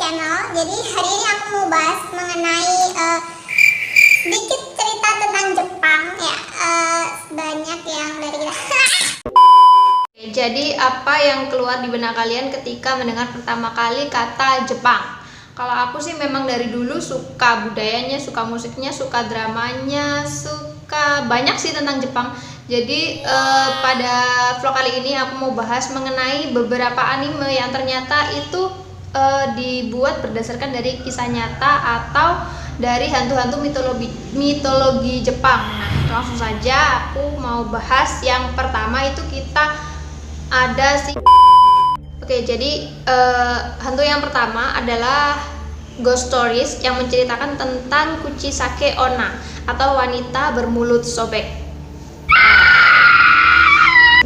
channel. Jadi hari ini aku mau bahas mengenai sedikit cerita tentang Jepang ya. Banyak yang dari kita. Jadi apa yang keluar di benak kalian ketika mendengar pertama kali kata Jepang? Kalau aku sih memang dari dulu suka budayanya, suka musiknya, suka dramanya, suka banyak sih tentang Jepang. Jadi pada vlog kali ini aku mau bahas mengenai beberapa anime yang ternyata itu dibuat berdasarkan dari kisah nyata atau dari hantu-hantu mitologi Jepang. Nah, langsung saja aku mau bahas yang pertama itu kita ada si. Oke, jadi hantu yang pertama adalah Ghost Stories yang menceritakan tentang Kuchisake Onna atau wanita bermulut sobek.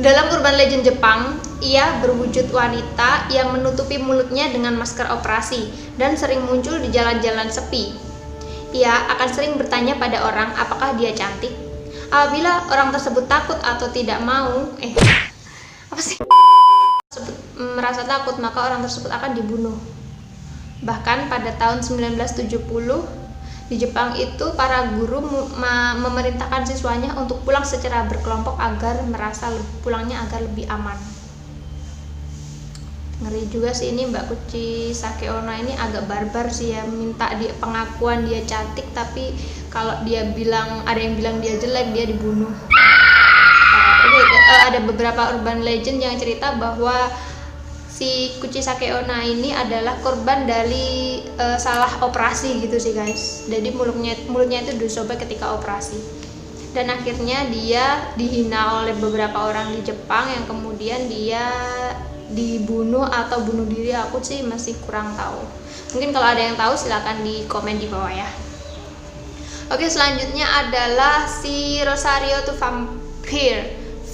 Dalam urban legend Jepang, ia berwujud wanita yang menutupi mulutnya dengan masker operasi dan sering muncul di jalan-jalan sepi. Ia akan sering bertanya pada orang apakah dia cantik. Apabila orang tersebut takut atau tidak mau, merasa takut, maka orang tersebut akan dibunuh. Bahkan pada tahun 1970 di Jepang itu para guru memerintahkan siswanya untuk pulang secara berkelompok agar merasa pulangnya agar lebih aman. Ngeri juga sih ini Mbak Kuchisake Onna ini, agak barbar sih ya, minta dia pengakuan dia cantik tapi kalau dia bilang, ada yang bilang dia jelek, dia dibunuh. Ada beberapa urban legend yang cerita bahwa si Kuchisake Onna ini adalah korban dari salah operasi gitu sih guys. Jadi mulutnya itu disobek ketika operasi. Dan akhirnya dia dihina oleh beberapa orang di Jepang yang kemudian dia dibunuh atau bunuh diri. Aku sih masih kurang tahu. Mungkin kalau ada yang tahu silakan di komen di bawah ya. Oke, selanjutnya adalah si Rosario the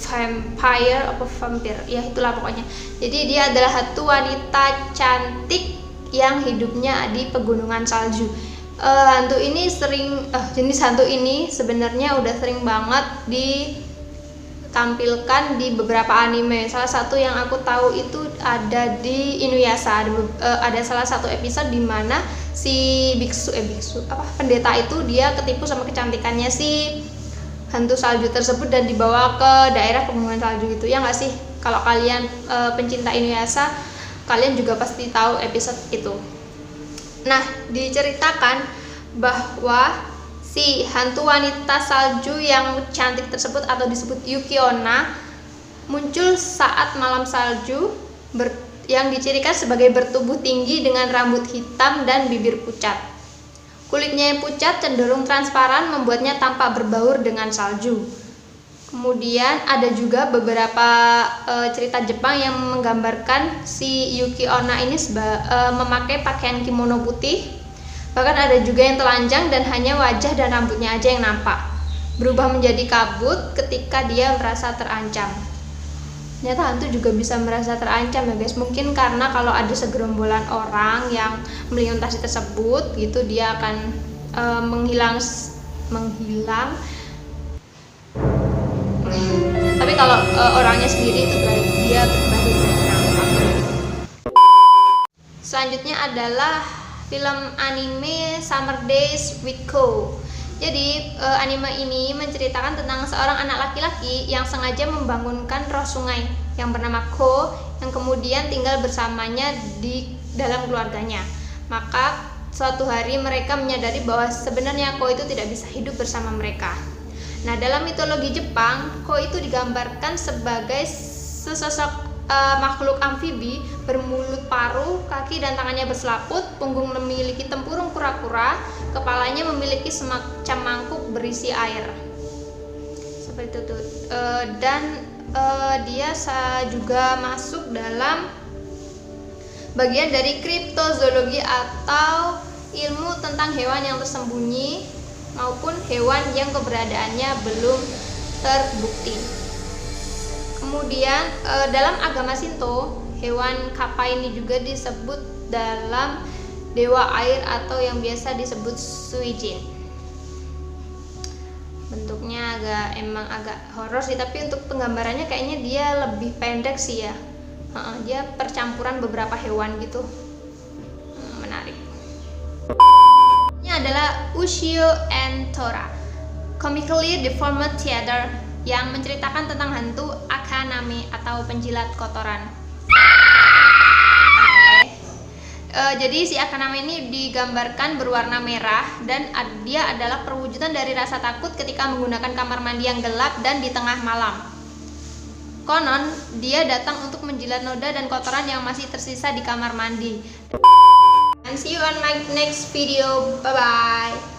Vampire apa vampir ya, itulah pokoknya. Jadi dia adalah hantu wanita cantik yang hidupnya di pegunungan salju. Hantu ini jenis hantu ini sebenarnya udah sering banget ditampilkan di beberapa anime. Salah satu yang aku tahu itu ada di Inuyasha. Ada salah satu episode di mana si pendeta itu dia ketipu sama kecantikannya si hantu salju tersebut dan dibawa ke daerah pegunungan salju gitu ya nggak sih? Kalau kalian pencinta Inuyasha, kalian juga pasti tahu episode itu. Nah, diceritakan bahwa si hantu wanita salju yang cantik tersebut atau disebut Yuki Onna muncul saat malam salju yang dicirikan sebagai bertubuh tinggi dengan rambut hitam dan bibir pucat. Kulitnya yang pucat cenderung transparan membuatnya tampak berbaur dengan salju. Kemudian ada juga beberapa cerita Jepang yang menggambarkan si Yuki Onna ini memakai pakaian kimono putih. Bahkan ada juga yang telanjang dan hanya wajah dan rambutnya aja yang nampak. Berubah menjadi kabut ketika dia merasa terancam. Ternyata hantu juga bisa merasa terancam ya guys. Mungkin karena kalau ada segerombolan orang yang melintasi tersebut gitu, dia akan menghilang. Tapi kalau orangnya sendiri itu dia berbahaya terancam. Selanjutnya adalah film anime Summer Days with Ko. Jadi anime ini menceritakan tentang seorang anak laki-laki yang sengaja membangunkan roh sungai yang bernama Ko yang kemudian tinggal bersamanya di dalam keluarganya. Maka suatu hari mereka menyadari bahwa sebenarnya Ko itu tidak bisa hidup bersama mereka. Nah, dalam mitologi Jepang, Ko itu digambarkan sebagai sesosok makhluk amfibi bermulut paruh, kaki dan tangannya berselaput, punggung memiliki tempurung kura-kura, kepalanya memiliki semacam mangkuk berisi air. Seperti itu. Dan dia juga masuk dalam bagian dari kriptozoologi atau ilmu tentang hewan yang tersembunyi maupun hewan yang keberadaannya belum terbukti. Kemudian dalam agama Shinto, hewan kappa ini juga disebut dalam dewa air atau yang biasa disebut Suijin. Bentuknya agak horor sih, tapi untuk penggambarannya kayaknya dia lebih pendek sih ya. Dia percampuran beberapa hewan gitu. Menarik. Ini adalah Ushio and Tora, comically deformed theater yang menceritakan tentang hantu Akaname atau penjilat kotoran. Jadi si Akaname ini digambarkan berwarna merah dan dia adalah perwujudan dari rasa takut ketika menggunakan kamar mandi yang gelap dan di tengah malam. Konon dia datang untuk menjilat noda dan kotoran yang masih tersisa di kamar mandi. And see you on my next video. Bye bye.